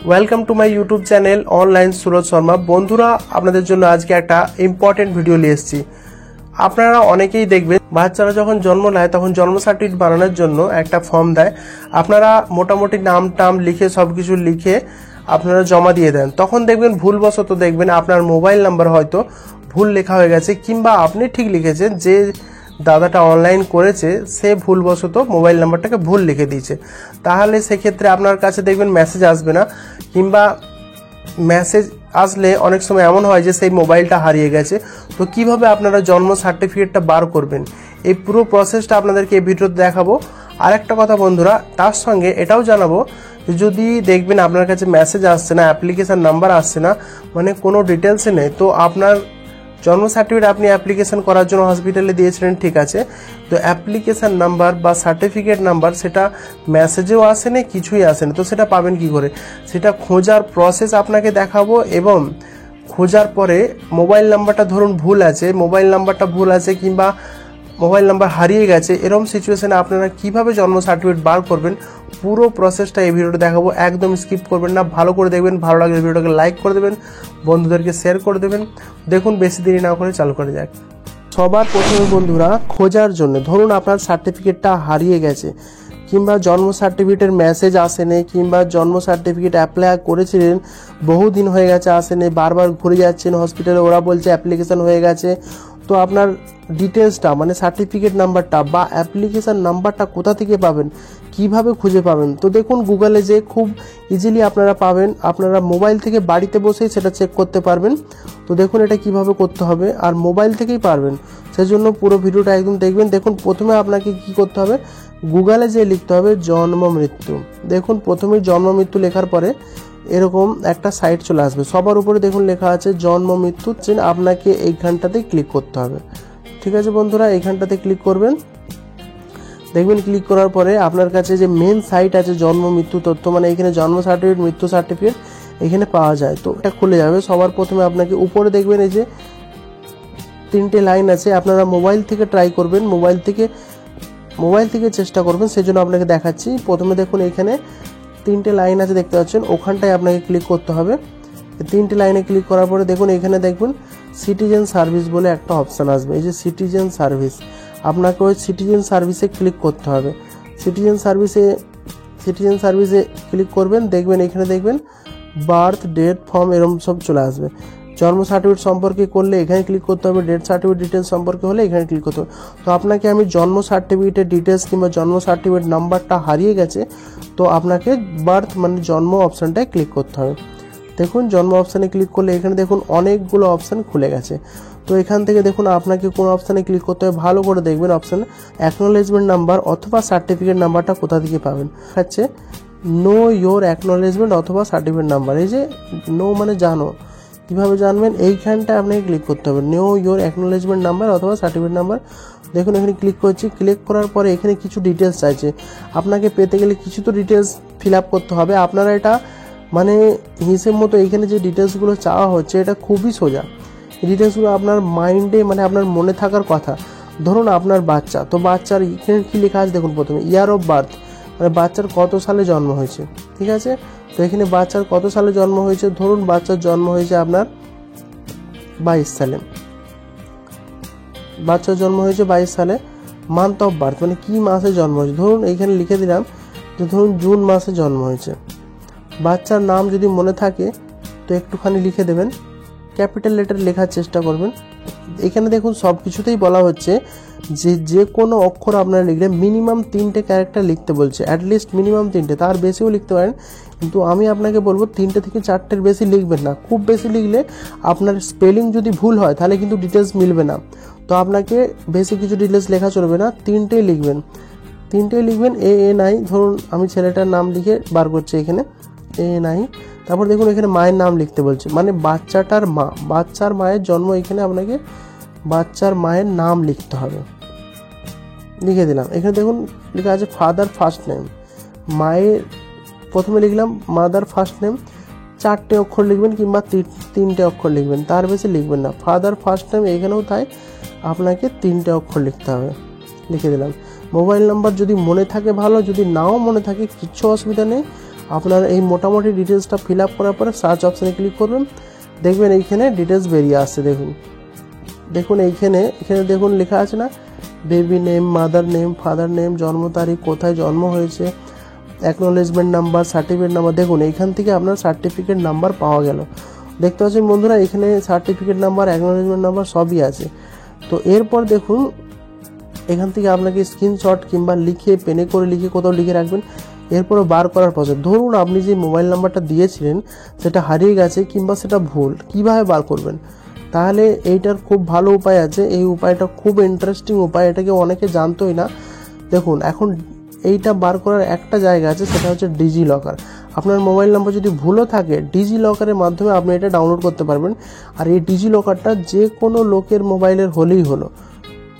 Welcome to my YouTube channel online Suraj Sharma. বন্ধুরা, আপনাদের জন্য আজকে একটা ইম্পর্টেন্ট ভিডিও নিয়ে এসেছি। আপনারা অনেকেই দেখবেন বাচ্চারা যখন জন্ম নেয় তখন জন্ম সার্টিফিকেট বানানোর জন্য একটা ফর্ম দেয়। আপনারা মোটামুটি নাম টাম লিখে সব কিছু লিখে আপনারা জমা দিয়ে দেন। তখন দেখবেন ভুলবশত দেখবেন আপনার মোবাইল নাম্বার হয়তো ভুল লেখা হয়ে গেছে, কিংবা আপনি ঠিক লিখেছেন, যে দাদাটা অনলাইন করেছে সে ভুলবশত মোবাইল নাম্বারটাকে ভুল লিখে দিয়েছে। তাহলে সেক্ষেত্রে আপনার কাছে দেখবেন মেসেজ আসবে না, কিংবা মেসেজ আসলে অনেক সময় এমন হয় যে সেই মোবাইলটা হারিয়ে গেছে। তো কিভাবে আপনারা জন্ম সার্টিফিকেটটা বার করবেন, এই পুরো প্রসেসটা আপনাদেরকে এই ভিডিওতে দেখাবো। আর একটা কথা বন্ধুরা, তার সঙ্গে এটাও জানাবো, যদি দেখবেন আপনার কাছে মেসেজ আসছে না, অ্যাপ্লিকেশান নাম্বার আসছে না, মানে কোনো ডিটেলসে নেই, তো আপনার জন্ম সার্টিফিকেট আপনি অ্যাপ্লিকেশন করার জন্য হসপিটালে দিয়েছিলেন, ঠিক আছে, তো অ্যাপ্লিকেশান নাম্বার বা সার্টিফিকেট নাম্বার সেটা মেসেজেও আসেনি, কিছুই আসেনি, তো সেটা পাবেন কি করে? সেটা খোঁজার প্রসেস আপনাকে দেখাবো। এবং খোঁজার পরে মোবাইল নাম্বারটা ধরুন ভুল আছে, কিংবা মোবাইল নাম্বার হারিয়ে গেছে, এরকম সিচুয়েশনে আপনারা কিভাবে জন্ম সার্টিফিকেট বার করবেন, পুরো প্রসেসটা এই ভিডিওতে দেখাবো। একদম স্কিপ করবেন না, ভালো করে দেখবেন। ভালো লাগলে ভিডিওটাকে লাইক করে দেবেন, বন্ধুদেরকে শেয়ার করে দেবেন। দেখুন, বেশি দেরি না করে চালু করে যাক। সবার প্রথমে বন্ধুরা, খোঁজার জন্য ধরুন আপনার সার্টিফিকেটটা হারিয়ে গেছে, কিংবা জন্ম সার্টিফিকেটের মেসেজ আসেনি, কিংবা জন্ম সার্টিফিকেট অ্যাপ্লাই করেছিলেন বহুদিন হয়ে গেছে আসেনি, বারবার ঘুরে যাচ্ছেন হসপিটালে, ওরা বলছে অ্যাপ্লিকেশন হয়ে গেছে। তো আপনার ডিটেলসটা মানে সার্টিফিকেট নাম্বারটা বা অ্যাপ্লিকেশান নাম্বারটা কোথা থেকে পাবেন, কিভাবে খুঁজে পাবেন? তো দেখুন, গুগলে যে খুব ইজিলি আপনারা পাবেন, আপনারা মোবাইল থেকে বাড়িতে বসেই সেটা চেক করতে পারবেন। তো দেখুন এটা কিভাবে করতে হবে, আর মোবাইল থেকেই পারবেন, সেজন্য পুরো ভিডিওটা একদম দেখবেন। দেখুন, প্রথমে আপনাকে কি করতে হবে, গুগলে যে লিখতে হবে জন্ম মৃত্যু। দেখুন, প্রথমেই জন্ম মৃত্যু লেখার পরে এরকম একটা সাইট চলে আসবে, সবার উপরে দেখুন লেখা আছে জন্ম মৃত্যু। আপনাকে এইখানটাতে ক্লিক করতে হবে, ঠিক আছে বন্ধুরা, এইখানটাতে ক্লিক করবেন। দেখবেন ক্লিক করার পরে আপনার কাছে যে মেন সাইট আছে জন্ম মৃত্যু তথ্য, মানে এখানে জন্ম সার্টিফিকেট, মৃত্যু সার্টিফিকেট এখানে পাওয়া যায়, তো এটা খুলে যাবে। সবার প্রথমে আপনাকে উপরে দেখবেন এই যে 3টে লাইন আছে, আপনারা মোবাইল থেকে ট্রাই করবেন, মোবাইল থেকে চেষ্টা করবেন, সেজন্য আপনাকে দেখাচ্ছি। প্রথমে দেখুন এখানে 3টে লাইন আছে দেখতে পাচ্ছেন, ওখানটায় আপনাকে ক্লিক করতে হবে। 3টে লাইনে ক্লিক করার পরে দেখুন এখানে দেখবেন সিটিজেন সার্ভিস বলে একটা অপশান আসবে, এই যে সিটিজেন সার্ভিস, আপনাকে ওই সিটিজেন সার্ভিসে ক্লিক করতে হবে। সিটিজেন সার্ভিসে ক্লিক করবেন, দেখবেন এখানে দেখবেন বার্থ ডেট ফর্ম এরকম সব চলে আসবে। জন্ম সার্টিফিকেট সম্পর্কে করলে এখানে ক্লিক করতে হবে, ডেথ সার্টিফিকেট ডিটেলস সম্পর্কে হলে এখানে ক্লিক করতে হবে। তো আপনাকে আমি জন্ম সার্টিফিকেটের ডিটেলস কিংবা জন্ম সার্টিফিকেট নাম্বারটা হারিয়ে গেছে, তো আপনাকে বার্থ মানে জন্ম অপশানটায় ক্লিক করতে হবে। দেখুন জন্ম অপশানে ক্লিক করলে এখানে দেখুন অনেকগুলো অপশান খুলে গেছে। তো এখান থেকে দেখুন আপনাকে কোন অপশানে ক্লিক করতে হবে, ভালো করে দেখবেন। অপশানে অ্যাকনোলেজমেন্ট নাম্বার অথবা সার্টিফিকেট নাম্বারটা কোথা থেকে পাবেন, হচ্ছে নো ইয়োর অ্যাকনোলেজমেন্ট অথবা সার্টিফিকেট নাম্বার। এই যে নো মানে জানো, কীভাবে জানবেন, এইখানটা আপনাকে ক্লিক করতে হবে, নো ইয়োর অ্যাকনোলেজমেন্ট নাম্বার অথবা সার্টিফিকেট নাম্বার। দেখুন এখানে ক্লিক করছি, ক্লিক করার পরে এখানে কিছু ডিটেলস চাইছে, আপনাকে পেতে গেলে কিছু তো ডিটেলস ফিল আপ করতে হবে। আপনারা এটা মানে হিসেব মতো এখানে যে ডিটেলসগুলো চাওয়া হচ্ছে এটা খুবই সোজা, এই ডিটেলসগুলো আপনার মাইন্ডে মানে আপনার মনে থাকার কথা। ধরুন আপনার বাচ্চা, তো বাচ্চার এখানে কী লেখা আছে দেখুন, প্রথমে ইয়ার অফ বার্থ মানে বাচ্চার কত সালে জন্ম হয়েছে, ঠিক আছে। তো এখানে বাচ্চার কত সালে জন্ম হয়েছে, ধরুন বাচ্চার জন্ম হয়েছে আপনার 22 সালে, বাচ্চার জন্ম হয়েছে 22 সালে। মান্থ অফ বার্থ মানে কী মাসে জন্ম হয়েছে, ধরুন এইখানে লিখে দিলাম যে ধরুন জুন মাসে জন্ম হয়েছে। বাচ্চার নাম যদি মনে থাকে তো একটুখানি লিখে দেবেন, ক্যাপিটাল লেটার লেখার চেষ্টা করবেন। এখানে দেখুন সব কিছুতেই বলা হচ্ছে যে কোনো অক্ষর আপনারা লিখলে মিনিমাম 3টে ক্যারেক্টার লিখতে বলছে, অ্যাটলিস্ট মিনিমাম 3টে, তার বেশিও লিখতে পারেন, কিন্তু আমি আপনাকে বলবো 3টে থেকে 4টের বেশি লিখবেন না। খুব বেশি লিখলে আপনার স্পেলিং যদি ভুল হয় তাহলে কিন্তু ডিটেলস মিলবে না। তো আপনাকে বেশি কিছু ডিটেলস লেখা চলবে না, 3টেই লিখবেন। ANI, ধরুন আমি ছেলেটার নাম লিখে বার করছি এখানে ANI। তারপর দেখুন এখানে মায়ের নাম লিখতে বলছে, মানে বাচ্চাটার মা, বাচ্চার মায়ের জন্ম, এখানে আপনাকে বাচ্চার মায়ের নাম লিখতে হবে, লিখে দিলাম। এখানে দেখুন লেখা আছে ফাদার ফার্স্ট নেম, মায়ের প্রথমে লিখলাম মাদার ফার্স্ট নেম, 4টে অক্ষর লিখবেন কিংবা 3টে অক্ষর লিখবেন, তার বেশি লিখবেন না। ফাদার ফার্স্ট নেম এখানেও তাই, আপনাকে 3টে অক্ষর লিখতে হবে, লিখে দিলাম। মোবাইল নাম্বার যদি মনে থাকে ভালো, যদি নাও মনে থাকে কিচ্ছু অসুবিধা নেই, আপনার এই মোটামুটি ডিটেলসটা ফিল আপ করার পরে সার্চ অপশানে ক্লিক করবেন, দেখবেন এইখানে ডিটেলস বেরিয়ে আসছে। দেখুন এইখানে দেখুন লেখা আছে না, baby name, mother name, father name, জন্ম তারিখ, কোথায় জন্ম হয়েছে, অ্যাকনোলেজমেন্ট নাম্বার, সার্টিফিকেট নাম্বার। দেখুন এইখান থেকে আপনার সার্টিফিকেট নাম্বার পাওয়া গেল। দেখতে পাচ্ছেন বন্ধুরা, এখানে সার্টিফিকেট নাম্বার, অ্যাকনোলেজমেন্ট নাম্বার সবই আছে। তো এরপর দেখুন এখান থেকে আপনাকে স্ক্রিনশট কিংবা লিখে পেনে করে লিখে কোথাও লিখে রাখবেন। এরপরে বার করার প্রসেস, ধরুন আপনি যে মোবাইল নাম্বারটা দিয়েছিলেন সেটা হারিয়ে গেছে কিংবা সেটা ভুল, কিভাবে বার করবেন? তাহলে এইটার খুব ভালো উপায় আছে। এই উপায়টা খুব ইন্টারেস্টিং উপায়, এটাকে অনেকে জানতোই না। দেখুন এখন এইটা বার করার একটা জায়গা আছে, সেটা হচ্ছে ডিজি লকার। আপনার মোবাইল নাম্বার যদি ভুলও থাকে, ডিজি লকারের মাধ্যমে আপনি এটা ডাউনলোড করতে পারবেন। আর এই ডিজি লকারটা যে কোনো লোকের মোবাইলের হলেই হলো।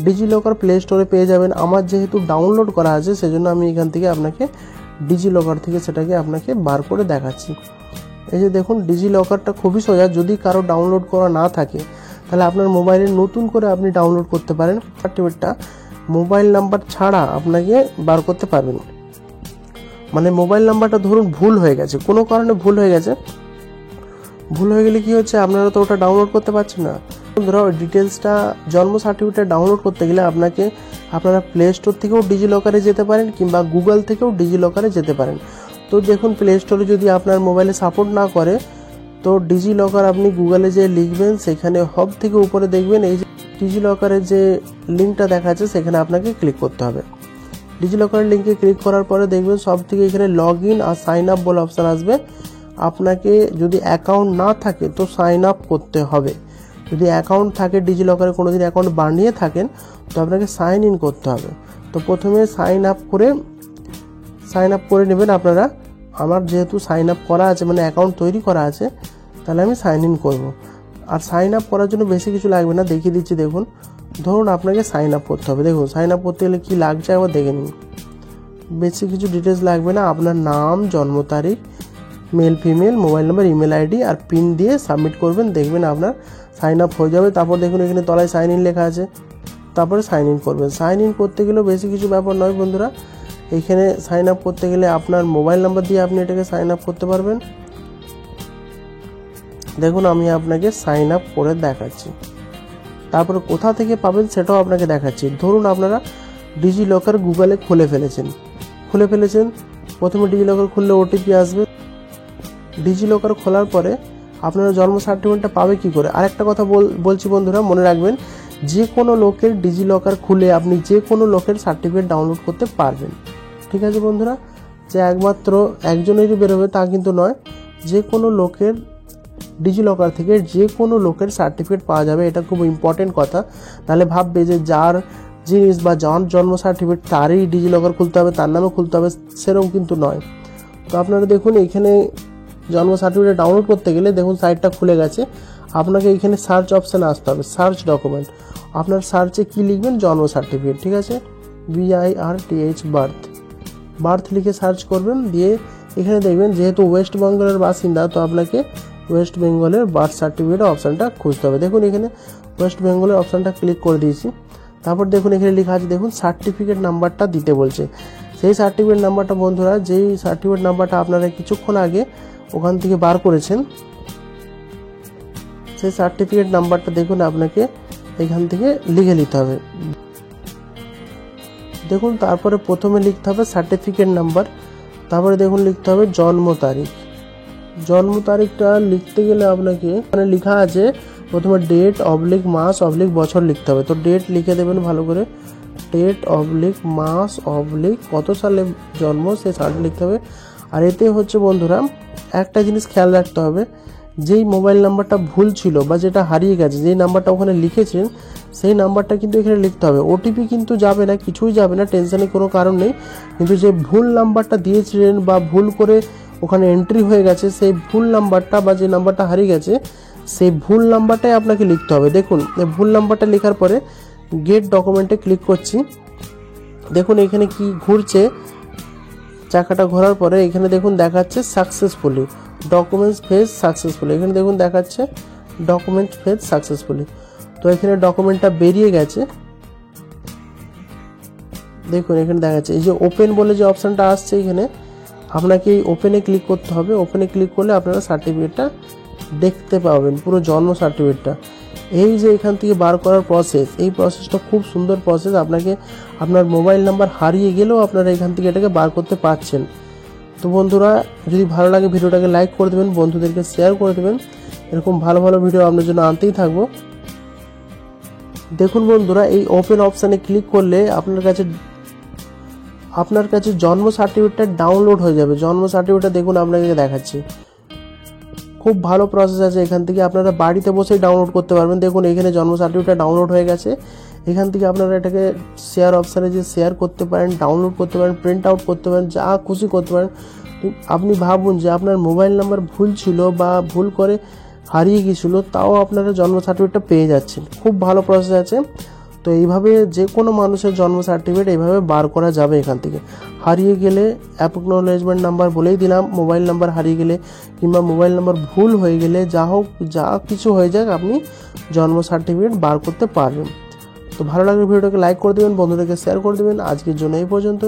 ডিজি লকার প্লে স্টোরে পেয়ে যাবেন। আমার যেহেতু ডাউনলোড করা আছে সেজন্য আমি এখান থেকে আপনাকে ডিজি লকার থেকে সেটাকে আপনাকে বার করে দেখাচ্ছি। এই যে দেখুন ডিজি লকারটা খুবই সোজা। যদি কারো ডাউনলোড করা না থাকে তাহলে আপনার মোবাইলে নতুন করে আপনি ডাউনলোড করতে পারেন। সার্টিফিকেটটা মোবাইল নাম্বার ছাড়া আপনাকে বার করতে পারবেন। মানে মোবাইল নাম্বারটা ধরুন ভুল হয়ে গেছে, কোনো কারণে ভুল হয়ে গেলে কি হচ্ছে, আপনারা তো ওটা ডাউনলোড করতে পারছেন না। বন্ধুরা ওই ডিটেলসটা জন্ম সার্টিফিকেট ডাউনলোড করতে গেলে আপনারা প্লে স্টোর থেকেও ডিজি লকারে যেতে পারেন কিংবা গুগল থেকেও ডিজি লকারে যেতে পারেন। তো দেখুন প্লে স্টোরে যদি আপনার মোবাইলে সাপোর্ট না করে, তো ডিজি লকার আপনি গুগলে যে লিখবেন, সেখানে সব থেকে উপরে দেখবেন এই যে ডিজি লকারের যে লিঙ্কটা দেখা যাচ্ছে, সেখানে আপনাকে ক্লিক করতে হবে। ডিজি লকারের লিঙ্কে ক্লিক করার পরে দেখবেন সব থেকে এখানে লগ ইন আর সাইন আপ বলে অপশান আসবে। আপনাকে যদি অ্যাকাউন্ট না থাকে তো সাইন আপ করতে হবে। যদি অ্যাকাউন্ট থাকে, ডিজি লকারে কোনোদিন অ্যাকাউন্ট বানিয়ে থাকেন, তো আপনাকে সাইন ইন করতে হবে। তো প্রথমে সাইন আপ করে নেবেন আপনারা। আমার যেহেতু সাইন আপ করা আছে, মানে অ্যাকাউন্ট তৈরি করা আছে, তাহলে আমি সাইন ইন করবো। আর সাইন আপ করার জন্য বেশি কিছু লাগবে না, দেখিয়ে দিচ্ছি। দেখুন ধরুন আপনাকে সাইন আপ করতে হবে। দেখুন সাইন আপ করতে গেলে কী লাগছে একবার দেখে নিন। বেশি কিছু ডিটেলস লাগবে না, আপনার নাম, জন্ম তারিখ, male female, mobile number, email ID আর পিন দিয়ে সাবমিট করবেন। দেখবেন আপনার সাইন আপ হয়ে যাবে। তারপর দেখুন এখানে তলায় সাইন ইন লেখা আছে, তারপরে সাইন ইন করবেন। সাইন ইন করতে গেলেও বেশি কিছু ব্যাপার নয় বন্ধুরা। এখানে সাইন আপ করতে গেলে আপনার মোবাইল নাম্বার দিয়ে আপনি এটাকে সাইন আপ করতে পারবেন। দেখুন আমি আপনাকে সাইন আপ করে দেখাচ্ছি। তারপরে কোথা থেকে পাবেন সেটাও আপনাকে দেখাচ্ছি। ধরুন আপনারা ডিজি লকার গুগলে খুলে ফেলেছেন। প্রথমে ডিজি লকার খুললে ওটিপি আসবে। ডিজি লকার খোলার পরে আপনারা জন্ম সার্টিফিকেটটা পাবে কি করে? আরেকটা কথা বলছি বন্ধুরা, মনে রাখবেন, যে কোনো লোকের ডিজি লকার খুলে আপনি যে কোনো লোকের সার্টিফিকেট ডাউনলোড করতে পারবেন। ঠিক আছে বন্ধুরা, যে একমাত্র একজনেরই বেরোবে তা কিন্তু নয়, যে কোনো লোকের ডিজি লকার থেকে যে কোনো লোকের সার্টিফিকেট পাওয়া যাবে। এটা খুব ইম্পর্টেন্ট কথা। তাহলে ভাববে যে যার জিনিস বা যার জন্ম সার্টিফিকেট তারই ডিজি লকার খুলতে হবে, তার নামে খুলতে হবে, সেরকম কিন্তু নয়। তো আপনারা দেখুন এইখানে জন্ম সার্টিফিকেট ডাউনলোড করতে গেলে দেখুন সাইটটা খুলে গেছে। আপনাকে এইখানে সার্চ অপশানে আসতে হবে, সার্চ ডকুমেন্ট। আপনার সার্চে কি লিখবেন? জন্ম সার্টিফিকেট। ঠিক আছে, BIRTH বার্থ লিখে সার্চ করবেন। দিয়ে এখানে দেখবেন যেহেতু ওয়েস্ট বেঙ্গলের বাসিন্দা, তো আপনাকে ওয়েস্ট বেঙ্গলের বার্থ সার্টিফিকেট অপশানটা খুঁজতে হবে। দেখুন এখানে ওয়েস্ট বেঙ্গলের অপশানটা ক্লিক করে দিয়েছি। তারপর দেখুন এখানে লেখা আছে, দেখুন সার্টিফিকেট নাম্বারটা দিতে বলছে। সেই সার্টিফিকেট নাম্বারটা বন্ধুরা, যেই সার্টিফিকেট নাম্বারটা আপনারা কিছুক্ষণ আগে ওখান থেকে বার করেছেন, সেই সার্টিফিকেট নাম্বারটা দেখুন আপনাকে এখান থেকে লিখে নিতে হবে। দেখুন তারপরে প্রথমে লিখতে হবে সার্টিফিকেট নাম্বার, তারপরে দেখুন লিখতে হবে জন্ম তারিখ। জন্ম তারিখটা লিখতে গেলে আপনাকে মানে লেখা আছে প্রথমে ডেট / মাস / বছর লিখতে হবে। তো ডেট লিখে দেবেন ভালো করে, ডেট / মাস / কত সালে জন্ম সেই সালটা লিখতে হবে। আর এতে হচ্ছে বন্ধুরা একটা জিনিস খেয়াল রাখতে হবে, যেই মোবাইল নাম্বারটা ভুল ছিল বা যেটা হারিয়ে গেছে, যেই নাম্বারটা ওখানে লিখেছেন সেই নাম্বারটা কিন্তু এখানে লিখতে হবে। ওটিপি কিন্তু যাবে না, কিছুই যাবে না, টেনশনের কোনো কারণ নেই। কিন্তু যে ভুল নাম্বারটা দিয়েছিলেন বা ভুল করে ওখানে এন্ট্রি হয়ে গেছে, সেই ভুল নাম্বারটা বা যে নাম্বারটা হারিয়ে গেছে সেই ভুল নাম্বারটাই আপনাকে লিখতে হবে। দেখুন এই ভুল নাম্বারটা লেখার পরে গেট ডকুমেন্টে ক্লিক করছি। দেখুন এখানে কি ঘুরছে, চাকাটা ঘোরার পরে এখানে দেখুন দেখাচ্ছে সাকসেসফুলি ডকুমেন্টস ফেজ সাকসেসফুলি। এখানে দেখুন দেখাচ্ছে ডকুমেন্ট ফেজ সাকসেসফুলি। তো এখানে ডকুমেন্টটা বেরিয়ে গেছে। দেখুন এখানে দেখাচ্ছে এই যে ওপেন বলে যে অপশানটা আসছে, এখানে আপনাকে এই ওপেনে ক্লিক করতে হবে। ওপেনে ক্লিক করলে আপনারা সার্টিফিকেটটা দেখতে পাবেন, পুরো জন্ম সার্টিফিকেটটা। এই যে এখান থেকে বার করার প্রসেস, এই প্রসেসটা খুব সুন্দর প্রসেস। আপনাকে আপনার মোবাইল নাম্বার হারিয়ে গেলেও আপনারা এখান থেকে এটাকে বার করতে পারছেন। তো বন্ধুরা, যদি ভালো লাগে ভিডিওটাকে লাইক করে দেবেন, বন্ধুদেরকে শেয়ার করে দেবেন। এরকম ভালো ভালো ভিডিও আপনার জন্য আনতেই থাকবো। দেখুন বন্ধুরা, এই ওপেন অপশানে ক্লিক করলে আপনার কাছে জন্ম সার্টিফিকেটটা ডাউনলোড হয়ে যাবে। জন্ম সার্টিফিকেটটা দেখুন আপনাকে দেখাচ্ছি। খুব ভালো প্রসেস আছে, এখান থেকে আপনারা বাড়িতে বসেই ডাউনলোড করতে পারবেন। দেখুন এখানে জন্ম সার্টিফিকেটটা ডাউনলোড হয়ে গেছে। এখান থেকে আপনারা এটাকে শেয়ার অপশানে যে শেয়ার করতে পারেন, ডাউনলোড করতে পারেন, প্রিন্ট আউট করতে পারেন, যা খুশি করতে পারেন। আপনি ভাবুন যে আপনার মোবাইল নাম্বার ভুল ছিল বা ভুল করে হারিয়ে গিয়েছিল, তাও আপনারা জন্ম সার্টিফিকেটটা পেয়ে যাচ্ছেন। খুব ভালো প্রসেস আছে। তো এইভাবে যে কোনো মানুষের জন্ম সার্টিফিকেট এইভাবে বার করা যাবে এখান থেকে। হারিয়ে গেলে অ্যাকনোলেজমেন্ট নাম্বার বলেই দিলাম, মোবাইল নাম্বার হারিয়ে গেলে কিংবা মোবাইল নাম্বার ভুল হয়ে গেলে যা হোক, যা কিছু হয়ে যাক, আপনি জন্ম সার্টিফিকেট বার করতে পারবেন। তো ভালো লাগলে ভিডিওটাকে লাইক করে দেবেন, বন্ধুদেরকে শেয়ার করে দেবেন। আজকের জন্য এই পর্যন্ত।